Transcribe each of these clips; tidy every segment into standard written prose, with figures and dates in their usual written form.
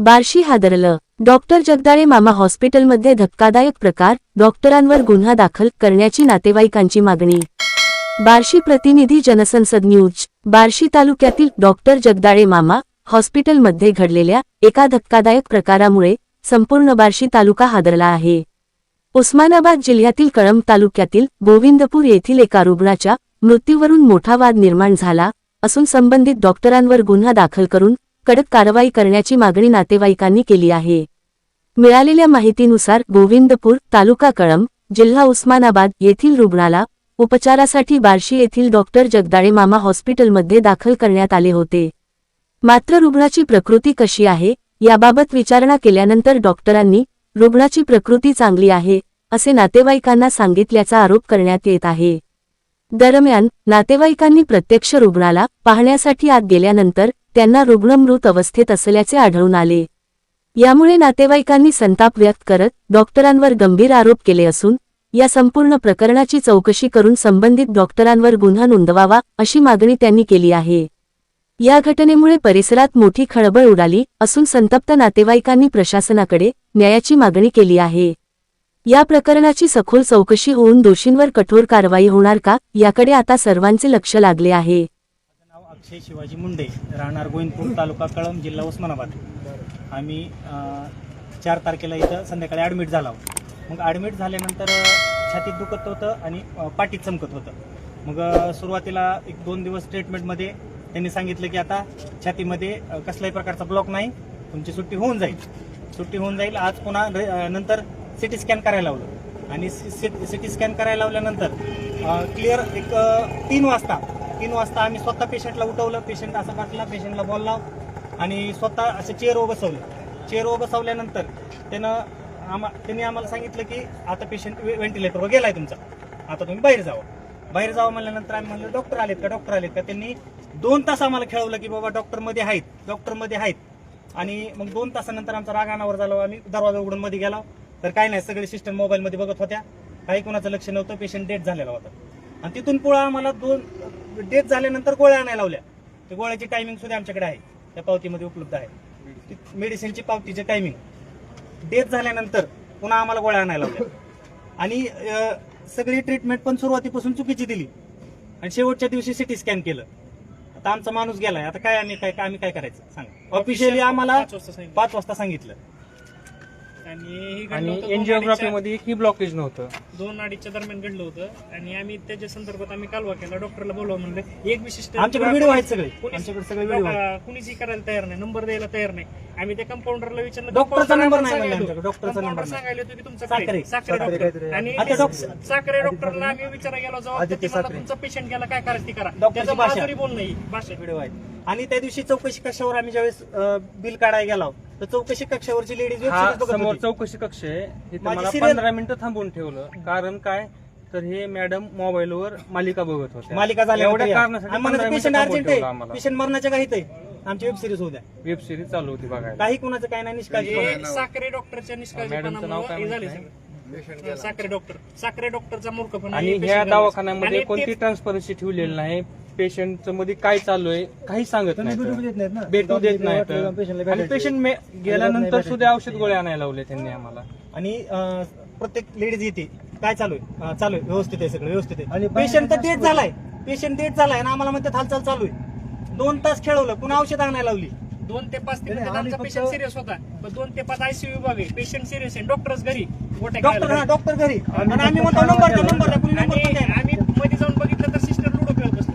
Barshi हादरलं. Doctor Jagdale मामा हॉस्पिटलमध्ये धक्कादायक प्रकार, डॉक्टरांवर गुन्हा दाखल करण्याची नातेवाईकांची मागणी. बार्शी प्रतिनिधी जनसंसद न्यूज. बार्शी तालुक्यातील डॉक्टर जगदाळे मामा हॉस्पिटलमध्ये घडलेल्या एका धक्कादायक प्रकारामुळे संपूर्ण बार्शी तालुका हादरला आहे. उस्मानाबाद जिल्ह्यातील कळंब तालुक्यातील गोविंदपूर येथील एका रुग्णाच्या मृत्यूवरून मोठा वाद निर्माण झाला असून संबंधित डॉक्टरांवर गुन्हा दाखल करून कडक कारवाई करण्याची मागणी नातेवाईकांनी केली आहे. मिळालेल्या माहितीनुसार गोविंदपूर, तालुका कळंब, जिल्हा उस्मानाबाद येथील रुग्णाला उपचारासाठी बार्शी येथील डॉक्टर जगदाळे मामा हॉस्पिटलमध्ये दाखल करण्यात आले होते. मात्र रुग्णाची प्रकृती कशी आहे याबाबत विचारणा केल्यानंतर डॉक्टरांनी रुग्णाची प्रकृती चांगली आहे असे नातेवाईकांना सांगितल्याचा आरोप करण्यात येत आहे. दरम्यान नातेवाईकांनी प्रत्यक्ष रुग्णाला पाहण्यासाठी आत गेल्यानंतर त्यांना रुग्ण मृत अवस्थेत असल्याचे आढळून आले. यामुळे नातेवाईकांनी संताप व्यक्त करत डॉक्टरांवर गंभीर आरोप केले असून या संपूर्ण प्रकरणाची चौकशी करून संबंधित डॉक्टरांवर गुन्हा नोंदवावा अशी मागणी त्यांनी केली आहे. या घटनेमुळे परिसरात मोठी खळबळ उडाली असून संतप्त नातेवाईकांनी प्रशासनाकडे न्यायाची मागणी केली आहे. या प्रकरणाची सखोल चौकशी होऊन दोषींवर कठोर कारवाई होणार का याकडे आता सर्वांचे लक्ष लागले आहे. नाव अक्षय शिवाजी मुंडे, राहणार गोविंदपूर, तालुका कळंब, जिल्हा उस्मानाबाद. आम्ही 4 तारखेला इथं संध्याकाळी ॲडमिट झालो. मग ॲडमिट झाल्यानंतर छातीत दुखत होतं आणि पाठीत चमकत होतं. मग सुरुवातीला 1-2 दिवस ट्रीटमेंटमध्ये त्यांनी सांगितलं की आता छातीमध्ये कसल्याही प्रकारचा ब्लॉक नाही, तुमची सुट्टी होऊन जाईल. आज पुन्हा नंतर सिटी स्कॅन करायला लावलं आणि सिटी स्कॅन करायला लावल्यानंतर क्लिअर एक 3 वाजता आम्ही स्वतः पेशंटला उठवलं. पेशंट असं वाटला, पेशंटला बोलला आणि स्वतः असं चेअरवर बसवल्यानंतर त्यांनी आम्हाला सांगितलं की आता पेशंट व्हेंटिलेटरवर गेलाय तुमचा, आता तुम्ही बाहेर जावं म्हणल्यानंतर आम्ही म्हणलं डॉक्टर आलेत का. त्यांनी 2 तास आम्हाला खेळवलं की बाबा डॉक्टर मध्ये आहेत. आणि मग 2 तासानंतर आमचा राग अनावर झाला. आम्ही दरवाजा उघडून मध्ये गेलो तर काय नाही, सगळे सिस्टम मोबाईलमध्ये बघत होत्या, काही कोणाचं लक्ष नव्हतं. पेशंट डेथ झालेला होता आणि तिथून पुढे आम्हाला 2 डेथ झाल्यानंतर गोळ्या आणायला लावल्या. त्या गोळ्याची टायमिंग सुद्धा आमच्याकडे आहे, त्या पावतीमध्ये उपलब्ध आहे. मेडिसिनची पावतीची टायमिंग. डेथ झाल्यानंतर पुन्हा आम्हाला गोळ्या आणायला लावल्या आणि सगळी ट्रीटमेंट पण सुरुवातीपासून चुकीची दिली आणि शेवटच्या दिवशी सिटी स्कॅन केलं. आता आमचा माणूस गेलाय, आता काय आम्ही काय करायचं सांगा. ऑफिशियली आम्हाला 5 वाजता सांगितलं आणि एंजिओग्राफी मध्ये की ब्लॉकेज नव्हतं. 2-2:30 दरम्यान घडलं होतं आणि आम्ही त्याच्या संदर्भात कालवा केला. डॉक्टरला बोलवा म्हणलं. एक विशिष्ट आमच्याकडे व्हिडिओ आहेत, आमच्याकडे सगळे व्हिडिओ आहेत. कुणीच करायला तयार नाही, नंबर द्यायला तयार नाही. आम्ही त्या कंपाऊंडरला विचारलं, डॉक्टरचा नंबर नाही, डॉक्टरचा नंबर सांगायला होतो की तुमचा साखरे डॉक्टर आणि साखरे डॉक्टरला आम्ही विचारायला गेलो. जेव्हा तुमचा पेशंट गेला काय करायचं ती करा, त्याचं माधुरी बोल नाही भाषा व्हिडिओ आहेत. आणि त्या दिवशी चौकशी कक्षावर आम्ही ज्यावेळेस बिल काढायला गेलो तर चौकशी कक्षावरची लेडीज समोर चौकशी कक्ष आहे, इथे मला 15 मिनिटं थांबवून ठेवलं. कारण काय तर हे मॅडम मोबाईलवर मालिका बघत होते. मालिका झाल्या एवढ्या कारणासाठी पेशंट अर्जंट आहे, पेशंट मरण्याच्या काहीत आहे. आमची वेब सिरीज होत्या, वेब सिरीज चालू होती बघायला. काही कुणाचं काय नाही, निष्काळजी. साखरे डॉक्टरच्या निष्काळजीपणामुळे झाले. साखरे डॉक्टरचा मूर्खपणा. आणि ह्या दवाखान्यामध्ये कोणती ट्रान्सपरन्सी ठेवलेली नाही. पेशंटचं मध्ये काय चालू आहे काही सांगत नाही, भेटू देत नाही. आणि पेशंट गेल्यानंतर सुद्धा औषध गोळ्या आणायला लावले त्यांनी आम्हाला. आणि प्रत्येक लेडीज येते काय चालू आहे व्यवस्थित आहे, सगळं व्यवस्थित आहे. आणि पेशंट तर डेथ झालाय आणि आम्हाला म्हणतात हालचाल चालू आहे. 2 तास खेळवलं, पुन्हा औषध आणायला लावली. 2 ते 5 आमचा पेशंट सिरियस होता. 2 ते 5 आयसीयू विभाग आहे, पेशंट सिरियस आहे. डॉक्टरच घरी, डॉक्टर घरी. आणि आम्ही म्हणतो नंबर आम्ही मध्ये जाऊन बघितलं तर सिस्टर लुडो खेळत बसलो.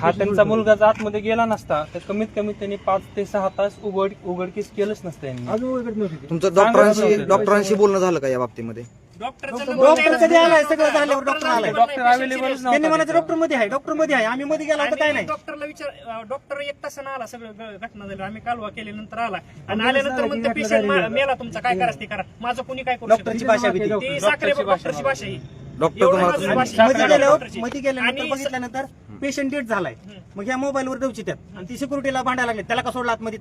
हा त्यांचा मुलगा आतमध्ये गेला नसता तर कमीत कमी त्यांनी 5 ते 6 तास उघडकीस केलंच नसतं यांनी. तुमचं डॉक्टरांशी बोलणं झालं का या बाबतीमध्ये? डॉक्टर कधी आलाय, सगळं झाल्यावर डॉक्टर आलाय. डॉक्टर अवेलेबल त्यांनी म्हणायचं डॉक्टर मध्ये आहे. आम्ही मध्ये गेला तर काय नाही. डॉक्टरला विचार, डॉक्टर 1 तासानं आला, सगळं घटना झाली. आम्ही कालवा केल्यानंतर आला आणि आल्यानंतर म्हणते पेशंट मेला तुमचा, काय करायचं ते करा, माझं कुणी काय करू. डॉक्टरची भाषा ती साखरे डॉक्टरची भाषा ही. मध्ये गेल्यानंतर बघितल्यानंतर पेशंट डेथ झालाय. मग ह्या मोबाईलवर दवची त्यात आणि ती सिक्युरिटीला भांडायला लागले, त्याला का सोडला आतमध्ये,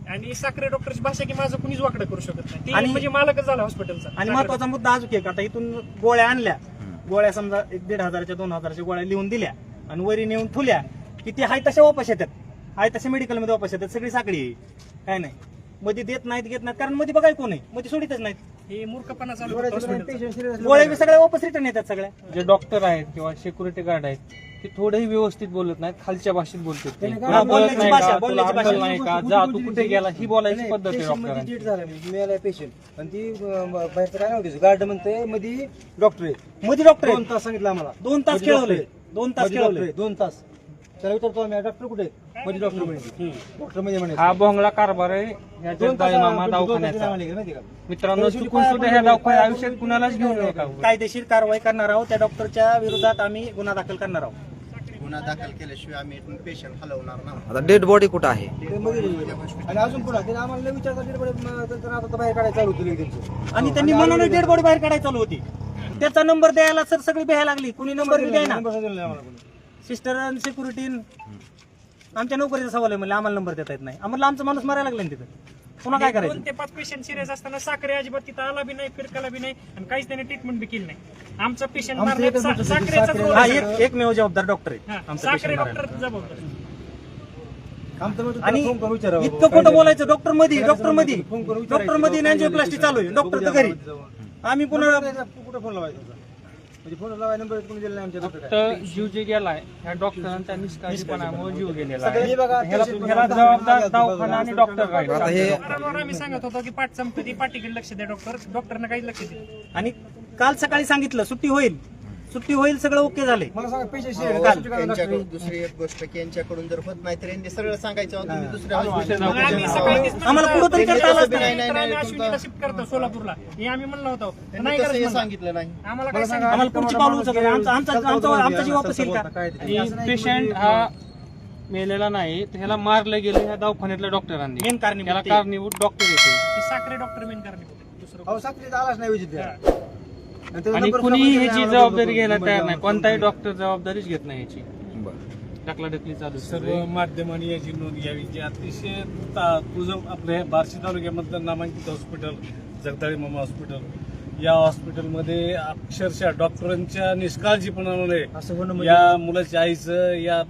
आणि साखरे डॉक्टरची भाषा की माझं कुणीच वाकडं करू शकत नाही. आणि म्हणजे मालकच झाला हॉस्पिटलचा. आणि महत्वाचा मुद्दा अजून एक, आता इथून गोळ्या आणल्या, गोळ्या समजा 1,500-2,000च्या गोळ्या लिहून दिल्या आणि वरी नेऊन ठुल्या. किती हाय तशा वापस येतात, हाय तशा मेडिकलमध्ये वापस येतात, सगळी साखळी आहे. काय नाही मध्ये देत नाहीत घेत नाहीत, कारण मध्ये बघाय कोण आहे, मध्ये सोडितच नाहीत. हे मूर्खपणा चालू होतं hospital. गोळ्या बी सगळ्या वापस रिटर्न येतात सगळ्या. जे डॉक्टर आहेत किंवा सिक्युरिटी गार्ड आहेत ते थोडेही व्यवस्थित बोलत नाहीत, खालच्या भाषेत बोलतात ते. तुला बोलण्याची कळत नाही भाषा, का, तुला बोलण्याची अक्कल भाषा. नाही का, जा तू कुठे गेला, ही बोलायची पद्धत आहे पेशंट मध्ये डॉक्टरांची. चिट झाला मिळाला पेशंट आणि ती बाहेरचं काय नव्हती गार्ड म्हणते मध्ये डॉक्टर आहे मध्ये डॉक्टर 2 तास सांगितलं आम्हाला 2 तास खेळवले, 2 तास खेळवले. 2 तास त्याला विचारतो आम्ही डॉक्टर कुठे आहेत मध्ये डॉक्टर म्हणे डॉक्टर मध्ये म्हणे हा भोंगळा कारभार आहे या 2 जगदाळे मामा दवाखान्याचा. माहिती का मित्रांनो, चुकून सुद्धा ह्या दवाखान्यात आयुष्यात कुणालाच घेऊन नका. कायदेशीर कारवाई करणार आहोत, त्या डॉक्टरच्या विरोधात आम्ही गुन्हा दाखल करणार आहोत. गुन्हा दाखल केल्याशिवाय आम्ही पेशंट हलवणार नाही. आता डेड बॉडी कुठं आहे? ते मध्ये आणि अजून पुन्हा त्याने आम्हाला लय विचारता तर आता बाहेर काढायला चालू केली त्यांचं आणि त्यांनी म्हणून डेड बॉडी बाहेर काढायला चालू होती. त्याचा नंबर द्यायला सर सगळी भ्यायला लागली, कुणी नंबर बी द्यायना. नंबर दिला नाही आम्हाला कोणी. सिस्टर आणि सिक्युरिटी आमच्या नोकरीचा सवाल आहे, म्हणजे आम्हाला नंबर देता येत नाही. आम्हाला आमचा माणूस मारायला लागला ना तिथं, पुन्हा काय 2 करायचं? ते 5 पेशंट सिरियस असताना साखरे अजिबात तिथं आला बी नाही, फिरकाला बी नाही आणि काहीच त्याने ट्रीटमेंट बी केली नाही. आमचा पेशंट आमचं एकच म्हणतो, साखरेचा साखरे- हा एकमेव जबाबदार डॉक्टर आहे आमचा साखरे patient डॉक्टर जबाबदार. आमचं म्हणतो आणि फोन करून विचारावं. इतकं खोटं बोलायचं डॉक्टर मध्ये फोन करून विचारायचं. डॉक्टर मध्ये अँजिओप्लास्टी चालू आहे, डॉक्टर तर घरी. आम्ही पुन्हा कुठं फोन लावायचा म्हणजे फोन लावायचा नंबर कोणी दिला नाही आमच्या डॉक्टर तर जीव जे गेलाय ह्या डॉक्टरांच्या निष्काळजीपणामुळे जीव गेलेला आहे. हे बघा ह्याला जबाबदार दवाखाना आणि डॉक्टर राहील. आता हे वारंवार आम्ही सांगत होतो की पाठ संपत्ती पाठीकडे लक्ष द्या डॉक्टरनं काही लक्ष दिलं. आणि काल सकाळी सांगितलं सुट्टी होईल, सगळं ओके झाले. मला सांगा पेशंट यांच्याकडून दुसरी एक गोष्ट की यांच्याकडून जर होत नाही तर यांनी सरळ सांगायचं होतं तुम्ही दुसऱ्या आम्ही हॉस्पिटलला सकाळी तेच आम्हाला म्हणलं पुढं तरी होतं. करता आलं असतं. नाही, तर आम्ही नाही, अश्विनीला शिफ्ट करतो सोलापूरला, हे आम्ही म्हणलं होतं. त्यांनी नाही तसं करत हे म्हणलं. सांगितलं नाही. आम्हाला काय सांगितलं? आम्हाला पुढची पाऊल उचलली. आमचा जीव वापस येईल का? आणि पेशंट हा मेलेला नाही, तर ह्याला मारलं गेलं ह्या दवाखान्यातल्या डॉक्टरांनी. मेन कारणीभूत त्याला ते. कारणीभूत डॉक्टर येते. ते साखरे डॉक्टर मेन कारण होते, दुसरं अहो साखरेचा आलाच नाही विजिट आणि कुणीही ह्याची जबाबदारी घ्यायला तयार नाही, कोणताही डॉक्टर जबाबदारीच घेत नाही ह्याची. बरं. ढकलाढकली चालू आहे. सर्व माध्यमांनी याची नोंद घ्यावी की अतिशय तुझं आपल्या बार्शी तालुक्यामधलं नामांकित हॉस्पिटल जगदाळे मामा हॉस्पिटल, या हॉस्पिटलमध्ये अक्षरशः डॉक्टरांच्या निष्काळजीपणामुळे असं होणं म्हणजे या मुलाच्या आईचं या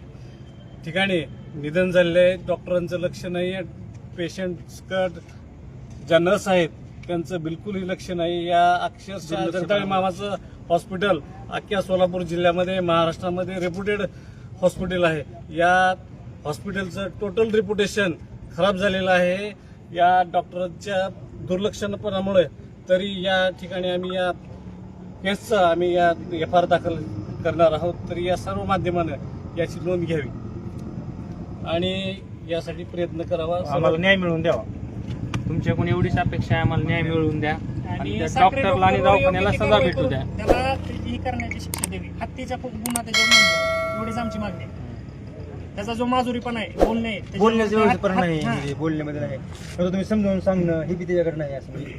ठिकाणी निधन झालेलं आहे. डॉक्टरांचं लक्ष नाही आहे, पेशंटकडं ज्या नर्स आहेत त्यांचं बिलकुलही लक्ष नाही. या अक्षरशः जगदाळे मामाचं हॉस्पिटल अख्ख्या सोलापूर जिल्ह्यामध्ये महाराष्ट्रामध्ये रेप्युटेड हॉस्पिटल आहे. या हॉस्पिटलचं टोटल रेप्युटेशन खराब झालेलं आहे या डॉक्टरांच्या दुर्लक्षपणामुळे. तरी या ठिकाणी आम्ही या केसचा आम्ही या FIR दाखल करणार आहोत. तरी या सर्व माध्यमानं याची नोंद घ्यावी आणि यासाठी प्रयत्न करावा. आम्हाला न्याय मिळवून द्यावा. तुमच्याकडून एवढीच अपेक्षा आहे, आम्हाला न्याय मिळवून द्या आणि त्या साखरे डॉक्टरला आणि डॉक्टरवर दवाखान्याला योग्य ती सजा कारवाई भेटू द्या. करून त्याला ही करण्याची शिक्षा द्यावी. हत्येचा गुन्हा त्याच्यावर नोंदवा, एवढीच आमची मागणी आहे. त्याचा जो माजुरीपणा आहे, बोलणे आहे, त्याच्यावर बोलण्याचं हात- व्यवस्थित नाही हात- म्हणजे बोलण्यामध्ये नाही तर तुम्ही समजावून सांगणं हे बी त्याच्याकडे नाही असं म्हणजे